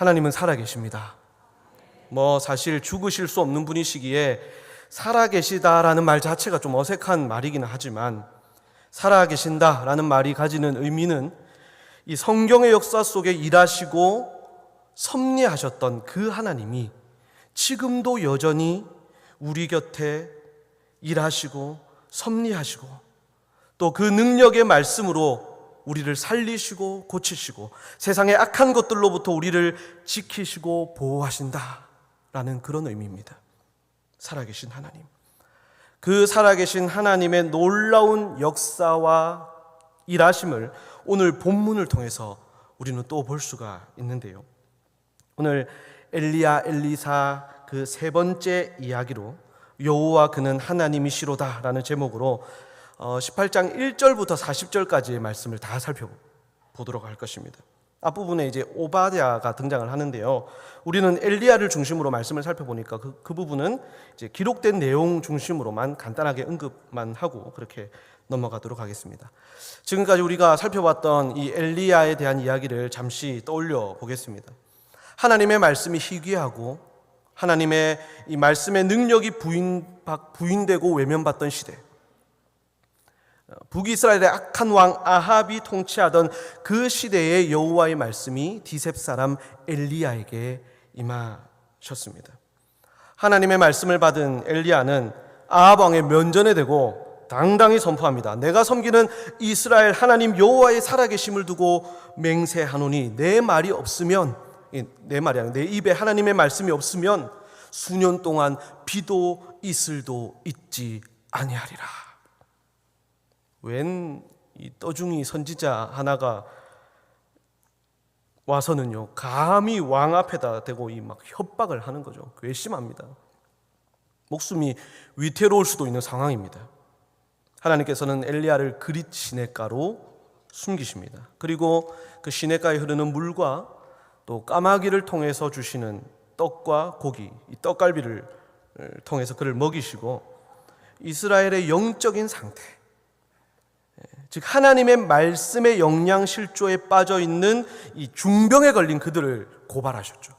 하나님은 살아계십니다. 사실 죽으실 수 없는 분이시기에 살아계시다라는 말 자체가 좀 어색한 말이기는 하지만, 살아계신다라는 말이 가지는 의미는 이 성경의 역사 속에 일하시고 섭리하셨던 그 하나님이 지금도 여전히 우리 곁에 일하시고 섭리하시고 또 그 능력의 말씀으로 우리를 살리시고 고치시고 세상의 악한 것들로부터 우리를 지키시고 보호하신다라는 그런 의미입니다. 살아계신 하나님, 그 살아계신 하나님의 놀라운 역사와 일하심을 오늘 본문을 통해서 우리는 또 볼 수가 있는데요. 오늘 엘리야 엘리사 그 세 번째 이야기로 여호와 그는 하나님이시로다라는 제목으로 18장 1절부터 40절까지의 말씀을 다 살펴보도록 할 것입니다. 앞부분에 이제 오바댜가 등장을 하는데요. 우리는 엘리야를 중심으로 말씀을 살펴보니까 그 부분은 이제 기록된 내용 중심으로만 간단하게 언급만 하고 그렇게 넘어가도록 하겠습니다. 지금까지 우리가 살펴봤던 이 엘리야에 대한 이야기를 잠시 떠올려 보겠습니다. 하나님의 말씀이 희귀하고 하나님의 이 말씀의 능력이 부인되고 외면받던 시대, 북이스라엘의 악한 왕 아합이 통치하던 그 시대의 여호와의 말씀이 디셉 사람 엘리야에게 임하셨습니다. 하나님의 말씀을 받은 엘리야는 아합 왕의 면전에 대고 당당히 선포합니다. 내가 섬기는 이스라엘 하나님 여호와의 살아계심을 두고 맹세하노니 내 말이 없으면, 내 말이 아니라 내 입에 하나님의 말씀이 없으면 수년 동안 비도 이슬도 있지 아니하리라. 웬 이 떠중이 선지자 하나가 와서는요, 감히 왕 앞에다 대고 이 막 협박을 하는 거죠. 괘씸합니다. 목숨이 위태로울 수도 있는 상황입니다. 하나님께서는 엘리야를 그릿 시냇가로 숨기십니다. 그리고 그 시냇가에 흐르는 물과 또 까마귀를 통해서 주시는 떡과 고기, 이 떡갈비를 통해서 그를 먹이시고 이스라엘의 영적인 상태, 즉 하나님의 말씀의 영양실조에 빠져있는 이 중병에 걸린 그들을 고발하셨죠.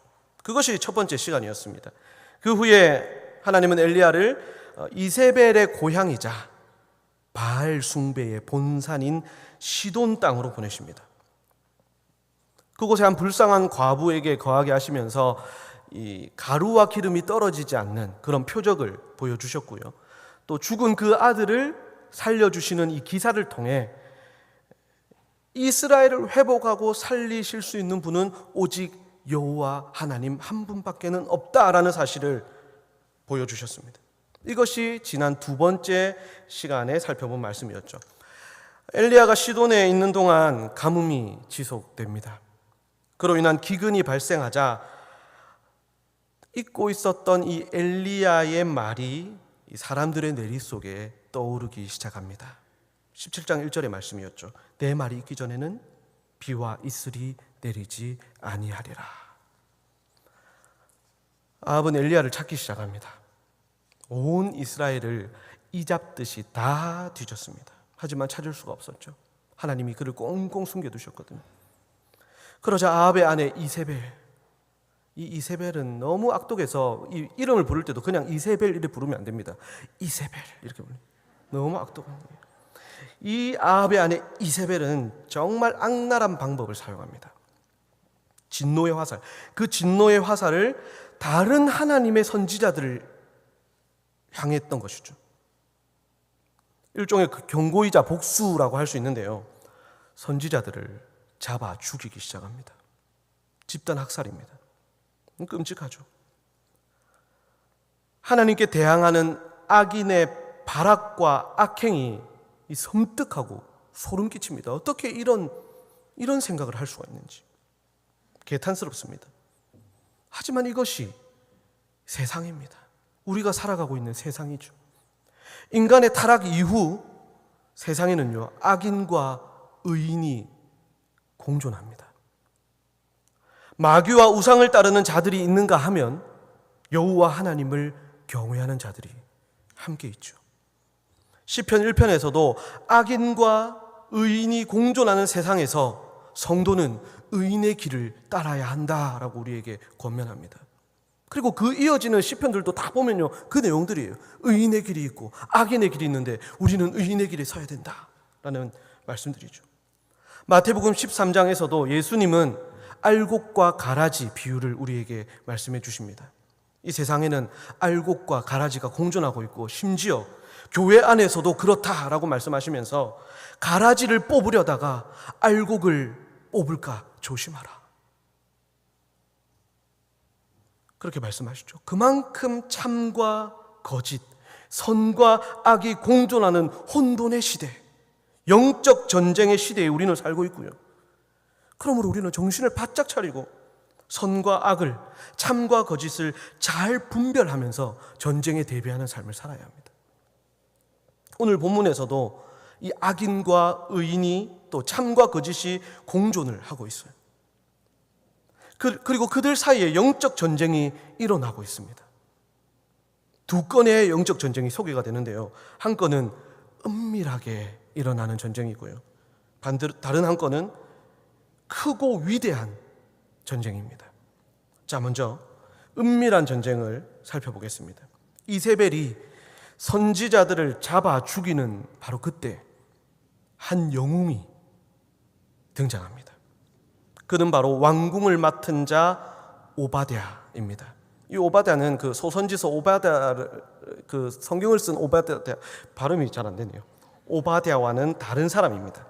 그것이 첫 번째 시간이었습니다. 그 후에 하나님은 엘리야를 이세벨의 고향이자 바알 숭배의 본산인 시돈 땅으로 보내십니다. 그곳에 한 불쌍한 과부에게 거하게 하시면서 이 가루와 기름이 떨어지지 않는 그런 표적을 보여주셨고요. 또 죽은 그 아들을 살려주시는 이 기사를 통해 이스라엘을 회복하고 살리실 수 있는 분은 오직 여호와 하나님 한 분밖에는 없다라는 사실을 보여주셨습니다. 이것이 지난 두 번째 시간에 살펴본 말씀이었죠. 엘리야가 시돈에 있는 동안 가뭄이 지속됩니다. 그로 인한 기근이 발생하자 잊고 있었던 이 엘리야의 말이 이 사람들의 내리 속에 떠오르기 시작합니다. 17장 1절의 말씀이었죠. 내 말이 있기 전에는 비와 이슬이 내리지 아니하리라. 아합은 엘리야를 찾기 시작합니다. 온 이스라엘을 이잡듯이 다 뒤졌습니다. 하지만 찾을 수가 없었죠. 하나님이 그를 꽁꽁 숨겨두셨거든요. 그러자 아합의 아내 이세벨, 이 이세벨은 너무 악독해서 이 이름을 부를 때도 그냥 이세벨 이렇게 부르면 안 됩니다. 이세벨 이렇게 부르면 너무 악독한 거예요. 이 아합의 아내 이세벨은 정말 악랄한 방법을 사용합니다. 진노의 화살, 그 진노의 화살을 다른 하나님의 선지자들을 향했던 것이죠. 일종의 그 경고이자 복수라고 할 수 있는데요. 선지자들을 잡아 죽이기 시작합니다. 집단 학살입니다. 끔찍하죠. 하나님께 대항하는 악인의 발악과 악행이 섬뜩하고 소름 끼칩니다. 어떻게 이런 생각을 할 수가 있는지 개탄스럽습니다. 하지만 이것이 세상입니다. 우리가 살아가고 있는 세상이죠. 인간의 타락 이후 세상에는요, 악인과 의인이 공존합니다. 마귀와 우상을 따르는 자들이 있는가 하면 여호와 하나님을 경외하는 자들이 함께 있죠. 시편 1편에서도 악인과 의인이 공존하는 세상에서 성도는 의인의 길을 따라야 한다라고 우리에게 권면합니다. 그리고 그 이어지는 시편들도 다 보면요, 그 내용들이에요. 의인의 길이 있고 악인의 길이 있는데 우리는 의인의 길에 서야 된다라는 말씀들이죠. 마태복음 13장에서도 예수님은 알곡과 가라지 비유를 우리에게 말씀해 주십니다. 이 세상에는 알곡과 가라지가 공존하고 있고 심지어 교회 안에서도 그렇다라고 말씀하시면서 가라지를 뽑으려다가 알곡을 뽑을까 조심하라, 그렇게 말씀하시죠. 그만큼 참과 거짓, 선과 악이 공존하는 혼돈의 시대, 영적 전쟁의 시대에 우리는 살고 있고요. 그러므로 우리는 정신을 바짝 차리고 선과 악을, 참과 거짓을 잘 분별하면서 전쟁에 대비하는 삶을 살아야 합니다. 오늘 본문에서도 이 악인과 의인이 또 참과 거짓이 공존을 하고 있어요. 그리고 그들 사이에 영적 전쟁이 일어나고 있습니다. 두 건의 영적 전쟁이 소개가 되는데요, 한 건은 은밀하게 일어나는 전쟁이고요, 다른 한 건은 크고 위대한 전쟁입니다. 자, 먼저 은밀한 전쟁을 살펴보겠습니다. 이세벨이 선지자들을 잡아 죽이는 바로 그때 한 영웅이 등장합니다. 그는 바로 왕궁을 맡은 자 오바댜입니다. 이 오바댜는 그 소선지서 오바댜를, 그 성경을 쓴 오바댜, 발음이 잘 안 되네요. 오바댜와는 다른 사람입니다.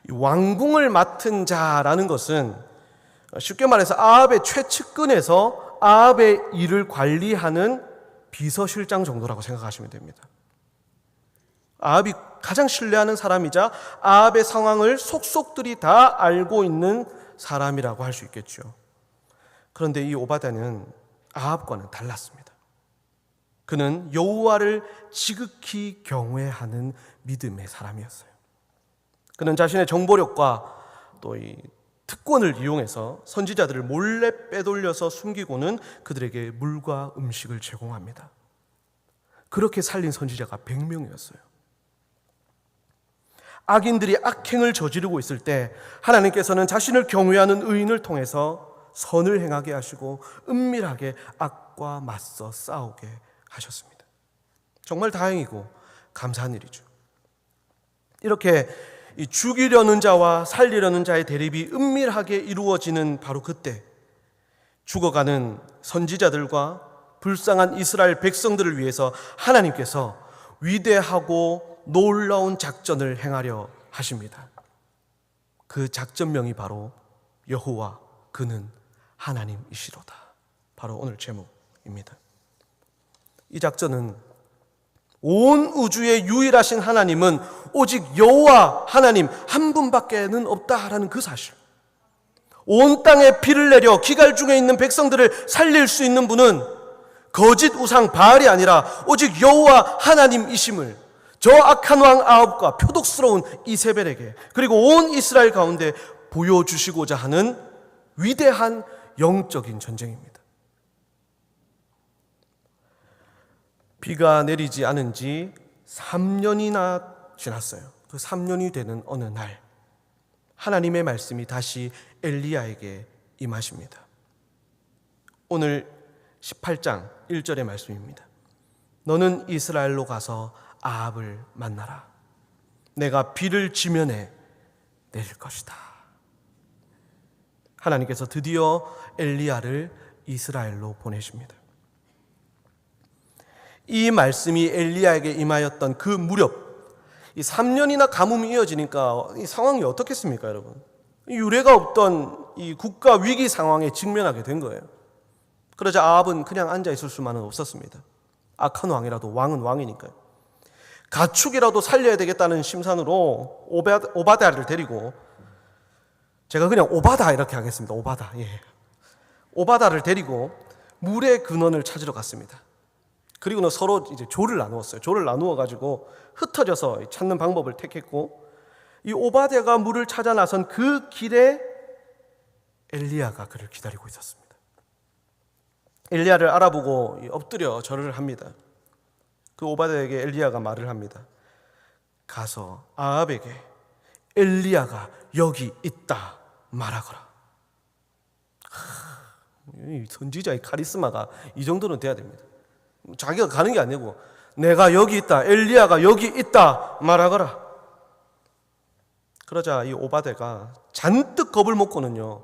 왕궁을 맡은 자라는 것은 쉽게 말해서 아합의 최측근에서 아합의 일을 관리하는 비서실장 정도라고 생각하시면 됩니다. 아합이 가장 신뢰하는 사람이자 아합의 상황을 속속들이 다 알고 있는 사람이라고 할 수 있겠죠. 그런데 이 오바댜는 아합과는 달랐습니다. 그는 여호와를 지극히 경외하는 믿음의 사람이었어요. 그는 자신의 정보력과 또 이 특권을 이용해서 선지자들을 몰래 빼돌려서 숨기고는 그들에게 물과 음식을 제공합니다. 그렇게 살린 선지자가 100명이었어요. 악인들이 악행을 저지르고 있을 때 하나님께서는 자신을 경외하는 의인을 통해서 선을 행하게 하시고 은밀하게 악과 맞서 싸우게 하셨습니다. 정말 다행이고 감사한 일이죠. 이렇게 이 죽이려는 자와 살리려는 자의 대립이 은밀하게 이루어지는 바로 그때 죽어가는 선지자들과 불쌍한 이스라엘 백성들을 위해서 하나님께서 위대하고 놀라운 작전을 행하려 하십니다. 그 작전명이 바로 여호와 그는 하나님이시로다. 바로 오늘 제목입니다. 이 작전은 온 우주의 유일하신 하나님은 오직 여호와 하나님 한 분밖에는 없다라는 그 사실, 온 땅에 비를 내려 기갈 중에 있는 백성들을 살릴 수 있는 분은 거짓 우상 바알이 아니라 오직 여호와 하나님이심을 저 악한 왕 아합과 표독스러운 이세벨에게 그리고 온 이스라엘 가운데 보여주시고자 하는 위대한 영적인 전쟁입니다. 비가 내리지 않은 지 3년이나 지났어요. 그 3년이 되는 어느 날 하나님의 말씀이 다시 엘리야에게 임하십니다. 오늘 18장 1절의 말씀입니다. 너는 이스라엘로 가서 아합을 만나라. 내가 비를 지면에 내릴 것이다. 하나님께서 드디어 엘리야를 이스라엘로 보내십니다. 이 말씀이 엘리야에게 임하였던 그 무렵, 이 3년이나 가뭄이 이어지니까 이 상황이 어떻겠습니까, 여러분? 유례가 없던 이 국가 위기 상황에 직면하게 된 거예요. 그러자 아합은 그냥 앉아 있을 수만은 없었습니다. 악한 왕이라도 왕은 왕이니까요. 가축이라도 살려야 되겠다는 심산으로 오바댜를 데리고, 제가 그냥 오바다 이렇게 하겠습니다. 오바다. 예. 오바다를 데리고 물의 근원을 찾으러 갔습니다. 그리고는 서로 이제 조를 나누었어요. 조를 나누어 가지고 흩어져서 찾는 방법을 택했고, 이 오바댜가 물을 찾아 나선 그 길에 엘리야가 그를 기다리고 있었습니다. 엘리야를 알아보고 엎드려 절을 합니다. 그 오바댜에게 엘리야가 말을 합니다. 가서 아합에게 엘리야가 여기 있다 말하거라. 이 선지자의 카리스마가 이 정도는 돼야 됩니다. 자기가 가는 게 아니고 내가 여기 있다, 엘리야가 여기 있다 말하거라. 그러자 이 오바데가 잔뜩 겁을 먹고는요,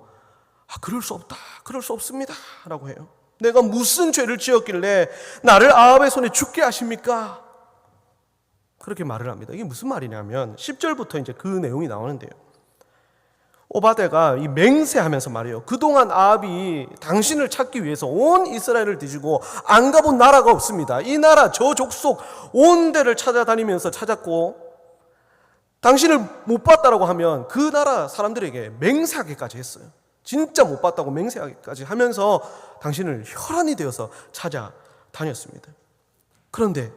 그럴 수 없다, 그럴 수 없습니다 라고 해요. 내가 무슨 죄를 지었길래 나를 아합의 손에 죽게 하십니까? 그렇게 말을 합니다. 이게 무슨 말이냐면 10절부터 이제 그 내용이 나오는데요, 오바데가 이 맹세하면서 말이에요. 그동안 아합이 당신을 찾기 위해서 온 이스라엘을 뒤지고 안 가본 나라가 없습니다. 이 나라 저 족속 온 데를 찾아다니면서 찾았고, 당신을 못 봤다라고 하면 그 나라 사람들에게 맹세하기까지 했어요. 진짜 못 봤다고 맹세하기까지 하면서 당신을 혈안이 되어서 찾아다녔습니다. 그런데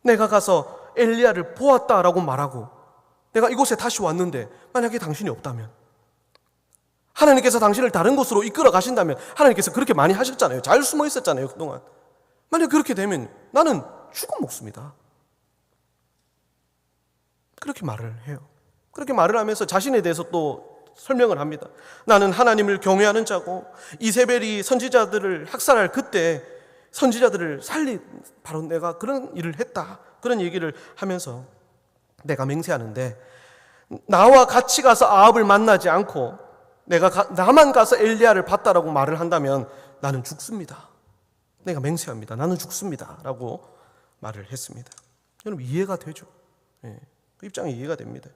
내가 가서 엘리야를 보았다라고 말하고 내가 이곳에 다시 왔는데 만약에 당신이 없다면, 하나님께서 당신을 다른 곳으로 이끌어 가신다면, 하나님께서 그렇게 많이 하셨잖아요. 잘 숨어 있었잖아요 그동안. 만약 그렇게 되면 나는 죽음 먹습니다. 그렇게 말을 해요. 그렇게 말을 하면서 자신에 대해서 또 설명을 합니다. 나는 하나님을 경외하는 자고, 이세벨이 선지자들을 학살할 그때 선지자들을 바로 내가 그런 일을 했다, 그런 얘기를 하면서 내가 맹세하는데, 나와 같이 가서 아합을 만나지 않고 나만 가서 엘리야를 봤다라고 말을 한다면 나는 죽습니다. 내가 맹세합니다. 나는 죽습니다 라고 말을 했습니다. 여러분 이해가 되죠? 그 입장이 이해가 됩니다.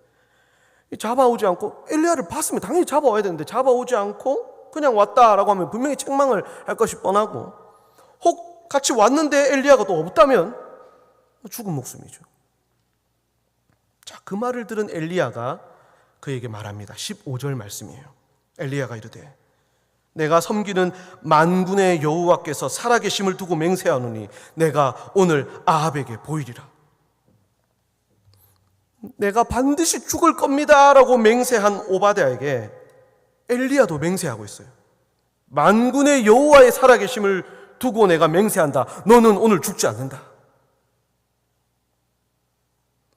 잡아오지 않고, 엘리야를 봤으면 당연히 잡아와야 되는데 잡아오지 않고 그냥 왔다라고 하면 분명히 책망을 할 것이 뻔하고, 혹 같이 왔는데 엘리야가 또 없다면 죽은 목숨이죠. 자, 그 말을 들은 엘리야가 그에게 말합니다. 15절 말씀이에요. 엘리야가 이르되 내가 섬기는 만군의 여호와께서 살아계심을 두고 맹세하노니 내가 오늘 아합에게 보이리라. 내가 반드시 죽을 겁니다 라고 맹세한 오바댜에게 엘리야도 맹세하고 있어요. 만군의 여호와의 살아계심을 두고 내가 맹세한다. 너는 오늘 죽지 않는다.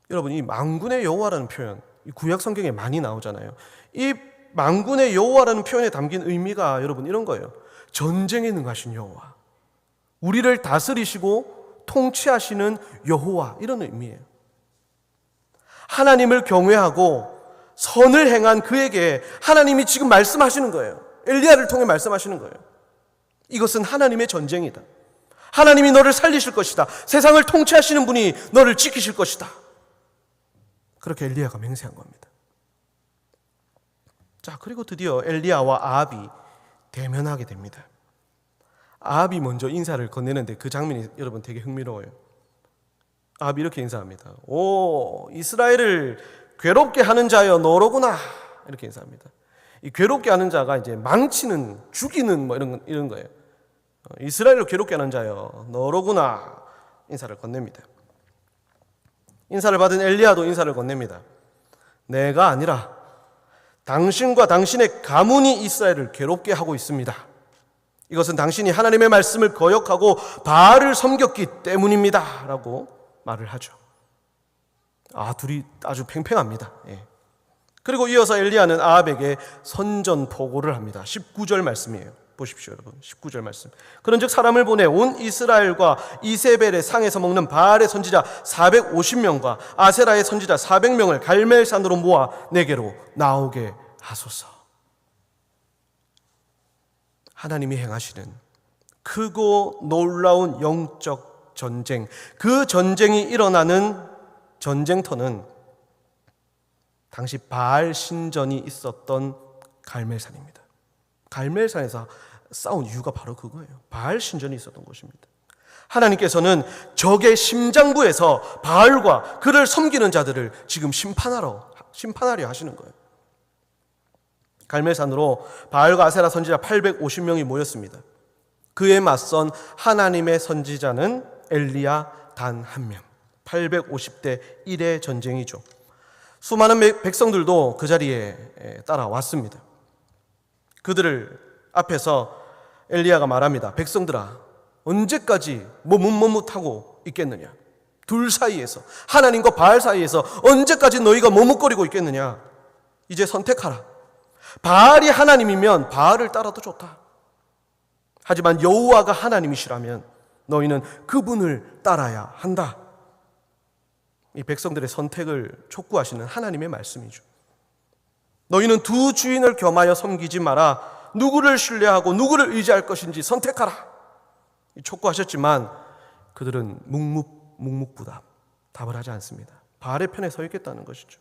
여러분, 이 만군의 여호와라는 표현, 이 구약 성경에 많이 나오잖아요. 이 만군의 여호와라는 표현에 담긴 의미가 여러분 이런 거예요. 전쟁에 능하신 여호와, 우리를 다스리시고 통치하시는 여호와, 이런 의미예요. 하나님을 경외하고 선을 행한 그에게 하나님이 지금 말씀하시는 거예요. 엘리야를 통해 말씀하시는 거예요. 이것은 하나님의 전쟁이다. 하나님이 너를 살리실 것이다. 세상을 통치하시는 분이 너를 지키실 것이다. 그렇게 엘리야가 맹세한 겁니다. 자, 그리고 드디어 엘리야와 아합이 대면하게 됩니다. 아합이 먼저 인사를 건네는데 그 장면이 여러분 되게 흥미로워요. 아합이 이렇게 인사합니다. 오, 이스라엘을 괴롭게 하는 자여 너로구나. 이렇게 인사합니다. 이 괴롭게 하는 자가 이제 망치는, 죽이는 뭐 이런 거예요. 이스라엘을 괴롭게 하는 자여 너로구나. 인사를 건넵니다. 인사를 받은 엘리야도 인사를 건넵니다. 내가 아니라 당신과 당신의 가문이 이스라엘을 괴롭게 하고 있습니다. 이것은 당신이 하나님의 말씀을 거역하고 바알을 섬겼기 때문입니다 라고 말을 하죠. 둘이 아주 팽팽합니다. 그리고 이어서 엘리야는 아합에게 선전포고를 합니다. 19절 말씀이에요. 보십시오 여러분, 19절 말씀. 그런즉 사람을 보내 온 이스라엘과 이세벨의 상에서 먹는 바알의 선지자 450명과 아세라의 선지자 400명을 갈멜산으로 모아 내게로 나오게 하소서. 하나님이 행하시는 크고 놀라운 영적 전쟁, 그 전쟁이 일어나는 전쟁터는 당시 바알 신전이 있었던 갈멜산입니다. 갈멜산에서 싸운 이유가 바로 그거예요. 바알 신전이 있었던 곳입니다. 하나님께서는 적의 심장부에서 바알과 그를 섬기는 자들을 지금 심판하려 하시는 거예요. 갈멜산으로 바알과 아세라 선지자 850명이 모였습니다. 그에 맞선 하나님의 선지자는 엘리야 단 한 명. 850대 1의 전쟁이죠. 수많은 백성들도 그 자리에 따라왔습니다. 그들을 앞에서 엘리야가 말합니다. 백성들아, 언제까지 머뭇머뭇하고 있겠느냐? 둘 사이에서, 하나님과 바알 사이에서 언제까지 너희가 머뭇거리고 있겠느냐? 이제 선택하라. 바알이 하나님이면 바알을 따라도 좋다. 하지만 여호와가 하나님이시라면 너희는 그분을 따라야 한다. 이 백성들의 선택을 촉구하시는 하나님의 말씀이죠. 너희는 두 주인을 겸하여 섬기지 마라. 누구를 신뢰하고 누구를 의지할 것인지 선택하라. 촉구하셨지만 그들은 묵묵부답, 답을 하지 않습니다. 바알의 편에 서 있겠다는 것이죠.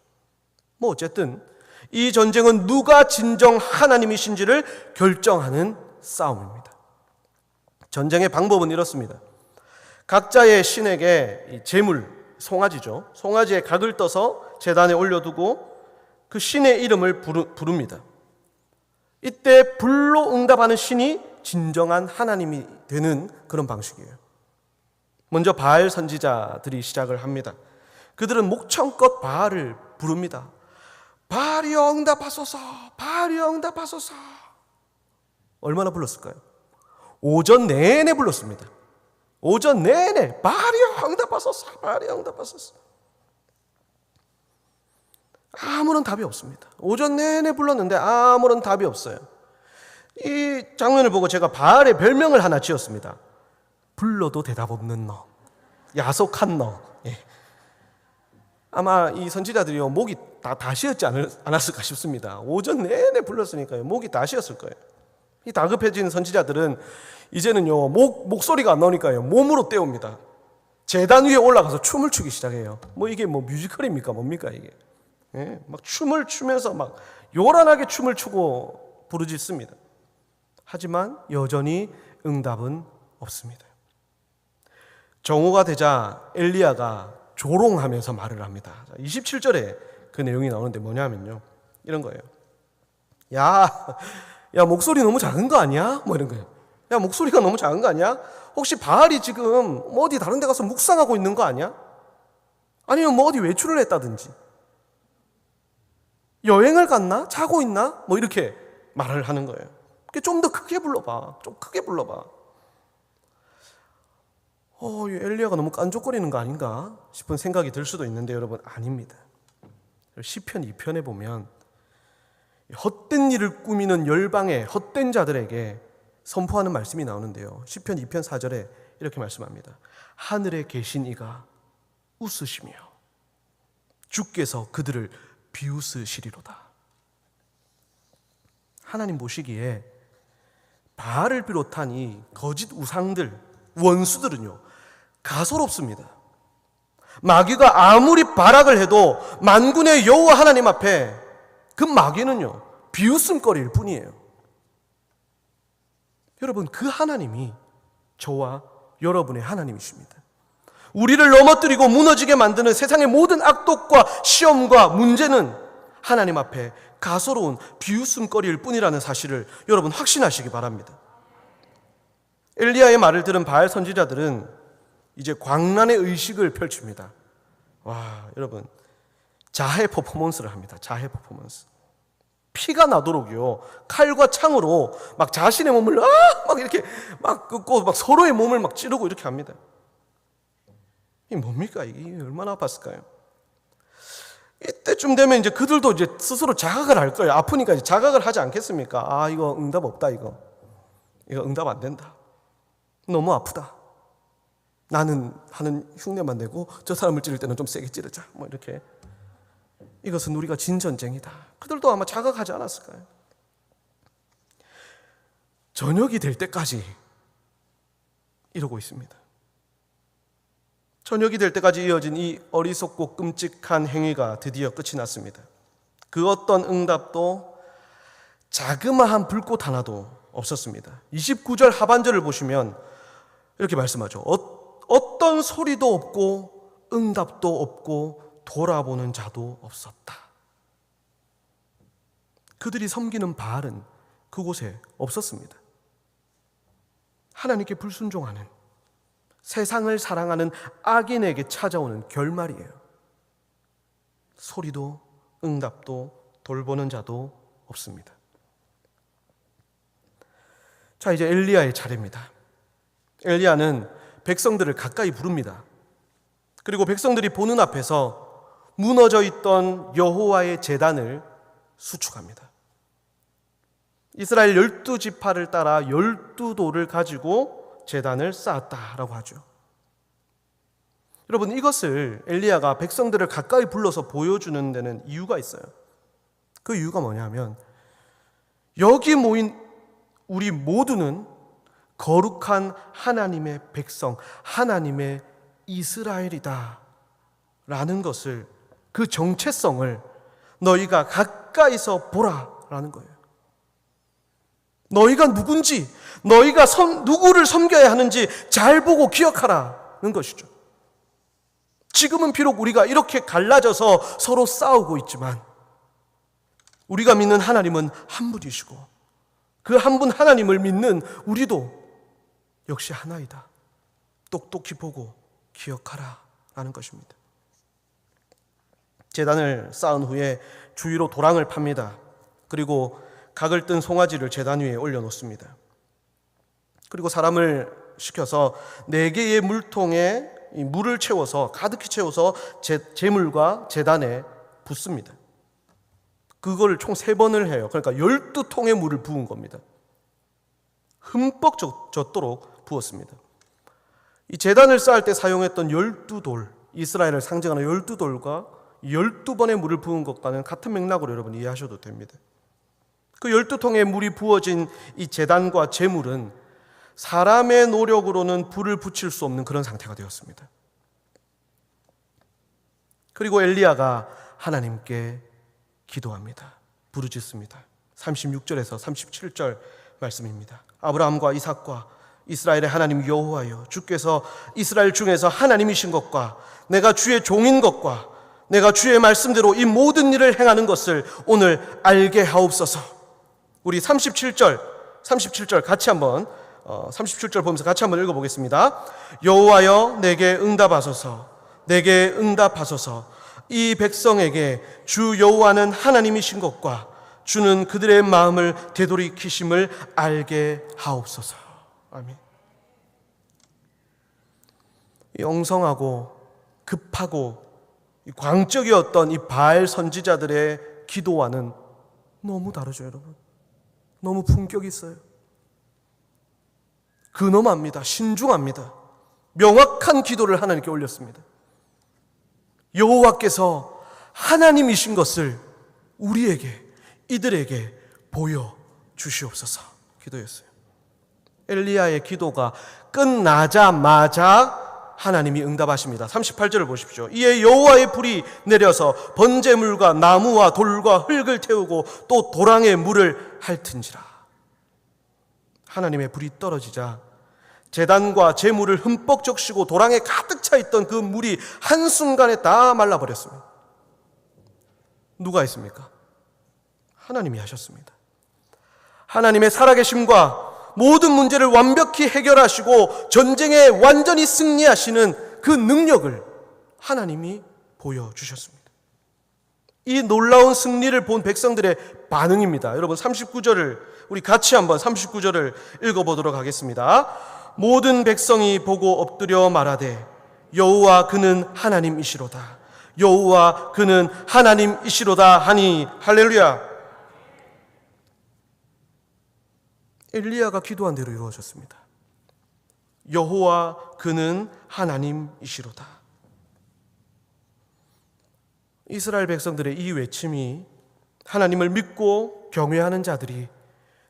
어쨌든 이 전쟁은 누가 진정 하나님이신지를 결정하는 싸움입니다. 전쟁의 방법은 이렇습니다. 각자의 신에게 이 제물, 송아지죠. 송아지에 각을 떠서 제단에 올려두고 그 신의 이름을 부릅니다. 이때 불로 응답하는 신이 진정한 하나님이 되는 그런 방식이에요. 먼저 바알 선지자들이 시작을 합니다. 그들은 목청껏 바알을 부릅니다. 바알이여 응답하소서, 바알이여 응답하소서. 얼마나 불렀을까요? 오전 내내 불렀습니다. 오전 내내 바알이여 응답하소서, 바알이여 응답하소서. 아무런 답이 없습니다. 오전 내내 불렀는데 아무런 답이 없어요. 이 장면을 보고 제가 바알의 별명을 하나 지었습니다. 불러도 대답 없는 너, 야속한 너. 예. 아마 이 선지자들이요 목이 다 쉬었지 않았을까 싶습니다. 오전 내내 불렀으니까요 목이 다 쉬었을 거예요. 이 다급해진 선지자들은 이제는요 목소리가 안 나오니까요 몸으로 때웁니다. 제단 위에 올라가서 춤을 추기 시작해요. 이게 뮤지컬입니까 뭡니까 이게? 예, 막 춤을 추면서 막 요란하게 춤을 추고 부르짖습니다. 하지만 여전히 응답은 없습니다. 정오가 되자 엘리야가 조롱하면서 말을 합니다. 27절에 그 내용이 나오는데 뭐냐면요 이런 거예요. 야 목소리 너무 작은 거 아니야? 이런 거예요. 야 목소리가 너무 작은 거 아니야? 혹시 바알이 지금 어디 다른 데 가서 묵상하고 있는 거 아니야? 아니면 어디 외출을 했다든지 여행을 갔나? 자고 있나? 이렇게 말을 하는 거예요. 좀 더 크게 불러봐. 좀 크게 불러봐. 엘리야가 너무 깐족거리는 거 아닌가 싶은 생각이 들 수도 있는데 여러분 아닙니다. 시편 2편에 보면 헛된 일을 꾸미는 열방의 헛된 자들에게 선포하는 말씀이 나오는데요. 시편 2편 4절에 이렇게 말씀합니다. 하늘에 계신 이가 웃으시며 주께서 그들을 비웃으시리로다. 하나님 보시기에 바알을 비롯한 이 거짓 우상들, 원수들은요 가소롭습니다. 마귀가 아무리 발악을 해도 만군의 여호와 하나님 앞에 그 마귀는요 비웃음거리일 뿐이에요. 여러분 그 하나님이 저와 여러분의 하나님이십니다. 우리를 넘어뜨리고 무너지게 만드는 세상의 모든 악독과 시험과 문제는 하나님 앞에 가소로운 비웃음거리일 뿐이라는 사실을 여러분 확신하시기 바랍니다. 엘리야의 말을 들은 바알 선지자들은 이제 광란의 의식을 펼칩니다. 와, 여러분 자해 퍼포먼스를 합니다. 자해 퍼포먼스. 피가 나도록요 칼과 창으로 막 자신의 몸을 막 이렇게 막 긋고 막 서로의 몸을 막 찌르고 이렇게 합니다. 이게 뭡니까? 이게 얼마나 아팠을까요? 이때쯤 되면 이제 그들도 이제 스스로 자각을 할 거예요. 아프니까 이제 자각을 하지 않겠습니까? 이거 응답 없다, 이거 응답 안 된다. 너무 아프다. 나는 하는 흉내만 내고 저 사람을 찌를 때는 좀 세게 찌르자. 이렇게. 이것은 우리가 진 전쟁이다. 그들도 아마 자각하지 않았을까요? 저녁이 될 때까지 이러고 있습니다. 저녁이 될 때까지 이어진 이 어리석고 끔찍한 행위가 드디어 끝이 났습니다. 그 어떤 응답도 자그마한 불꽃 하나도 없었습니다. 29절 하반절을 보시면 이렇게 말씀하죠. 어떤 소리도 없고 응답도 없고 돌아보는 자도 없었다. 그들이 섬기는 바알은 그곳에 없었습니다. 하나님께 불순종하는, 세상을 사랑하는 악인에게 찾아오는 결말이에요. 소리도 응답도 돌보는 자도 없습니다. 자, 이제 엘리야의 차례입니다. 엘리야는 백성들을 가까이 부릅니다. 그리고 백성들이 보는 앞에서 무너져 있던 여호와의 제단을 수축합니다. 이스라엘 12지파를 따라 12돌을 가지고 제단을 쌓았다라고 하죠. 여러분, 이것을 엘리야가 백성들을 가까이 불러서 보여주는 데는 이유가 있어요. 그 이유가 뭐냐면 여기 모인 우리 모두는 거룩한 하나님의 백성, 하나님의 이스라엘이다 라는 것을, 그 정체성을 너희가 가까이서 보라라는 거예요. 너희가 누군지, 너희가 누구를 섬겨야 하는지 잘 보고 기억하라는 것이죠. 지금은 비록 우리가 이렇게 갈라져서 서로 싸우고 있지만 우리가 믿는 하나님은 한 분이시고 그 한 분 하나님을 믿는 우리도 역시 하나이다. 똑똑히 보고 기억하라 라는 것입니다. 제단을 쌓은 후에 주위로 도랑을 팝니다. 그리고 각을 뜬 송아지를 제단 위에 올려놓습니다. 그리고 사람을 시켜서 4개의 물통에 물을 채워서, 가득히 채워서 제물과 제단에 붓습니다. 그걸 총 3번을 해요. 그러니까 12통의 물을 부은 겁니다. 흠뻑 젖도록 부었습니다. 이 제단을 쌓을 때 사용했던 12돌, 이스라엘을 상징하는 12돌과 12번의 물을 부은 것과는 같은 맥락으로 여러분 이해하셔도 됩니다. 그 12통의 물이 부어진 이 제단과 제물은 사람의 노력으로는 불을 붙일 수 없는 그런 상태가 되었습니다. 그리고 엘리야가 하나님께 기도합니다. 부르짖습니다. 36절에서 37절 말씀입니다. 아브라함과 이삭과 이스라엘의 하나님 여호와여, 주께서 이스라엘 중에서 하나님이신 것과 내가 주의 종인 것과 내가 주의 말씀대로 이 모든 일을 행하는 것을 오늘 알게 하옵소서. 우리 37절 같이 한번 37절 보면서 같이 한번 읽어보겠습니다. 여호와여 내게 응답하소서, 내게 응답하소서. 이 백성에게 주 여호와는 하나님이신 것과 주는 그들의 마음을 되돌이키심을 알게 하옵소서. 아멘. 엉성하고 급하고 광적이었던 이 바알 선지자들의 기도와는 너무 다르죠, 여러분. 너무 품격이 있어요. 근엄합니다. 신중합니다. 명확한 기도를 하나님께 올렸습니다. 여호와께서 하나님이신 것을 우리에게, 이들에게 보여주시옵소서 기도였어요. 엘리야의 기도가 끝나자마자 하나님이 응답하십니다. 38절을 보십시오. 이에 여호와의 불이 내려서 번제물과 나무와 돌과 흙을 태우고 또 도랑에 물을 핥은지라. 하나님의 불이 떨어지자 제단과 제물을 흠뻑 적시고 도랑에 가득 차 있던 그 물이 한순간에 다 말라버렸습니다. 누가 했습니까? 하나님이 하셨습니다. 하나님의 살아계심과 모든 문제를 완벽히 해결하시고 전쟁에 완전히 승리하시는 그 능력을 하나님이 보여주셨습니다. 이 놀라운 승리를 본 백성들의 반응입니다. 여러분 39절을 우리 같이 한번 39절을 읽어보도록 하겠습니다. 모든 백성이 보고 엎드려 말하되 여호와 그는 하나님이시로다. 여호와 그는 하나님이시로다 하니 할렐루야. 엘리야가 기도한 대로 이루어졌습니다. 여호와 그는 하나님이시로다. 이스라엘 백성들의 이 외침이 하나님을 믿고 경외하는 자들이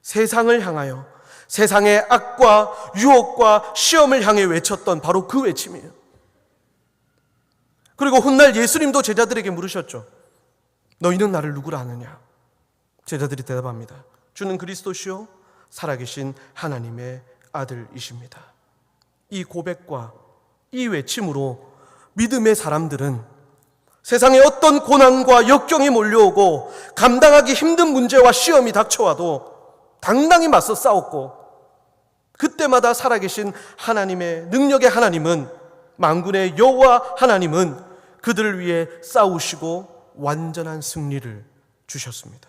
세상을 향하여 세상의 악과 유혹과 시험을 향해 외쳤던 바로 그 외침이에요. 그리고 훗날 예수님도 제자들에게 물으셨죠. 너희는 나를 누구라 하느냐? 제자들이 대답합니다. 주는 그리스도시요 살아계신 하나님의 아들이십니다. 이 고백과 이 외침으로 믿음의 사람들은 세상에 어떤 고난과 역경이 몰려오고 감당하기 힘든 문제와 시험이 닥쳐와도 당당히 맞서 싸웠고, 그때마다 살아계신 하나님의 능력의 하나님은, 만군의 여호와 하나님은 그들을 위해 싸우시고 완전한 승리를 주셨습니다.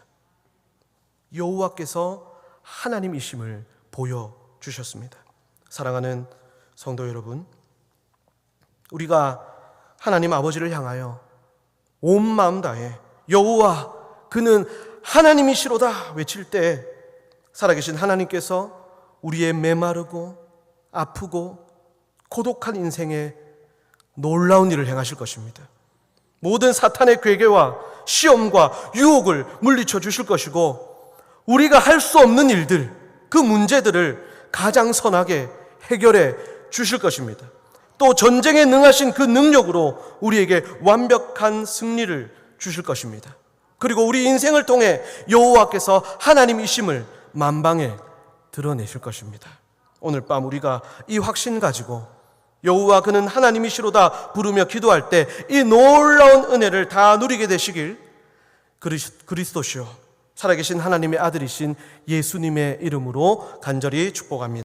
여호와께서 하나님이심을 보여주셨습니다. 사랑하는 성도 여러분, 우리가 하나님 아버지를 향하여 온 마음 다해 여호와 그는 하나님이시로다 외칠 때 살아계신 하나님께서 우리의 메마르고 아프고 고독한 인생에 놀라운 일을 행하실 것입니다. 모든 사탄의 괴계와 시험과 유혹을 물리쳐 주실 것이고, 우리가 할 수 없는 일들, 그 문제들을 가장 선하게 해결해 주실 것입니다. 또 전쟁에 능하신 그 능력으로 우리에게 완벽한 승리를 주실 것입니다. 그리고 우리 인생을 통해 여호와께서 하나님이심을 만방에 드러내실 것입니다. 오늘 밤 우리가 이 확신 가지고 여호와 그는 하나님이시로다 부르며 기도할 때 이 놀라운 은혜를 다 누리게 되시길 그리스도시요 살아계신 하나님의 아들이신 예수님의 이름으로 간절히 축복합니다.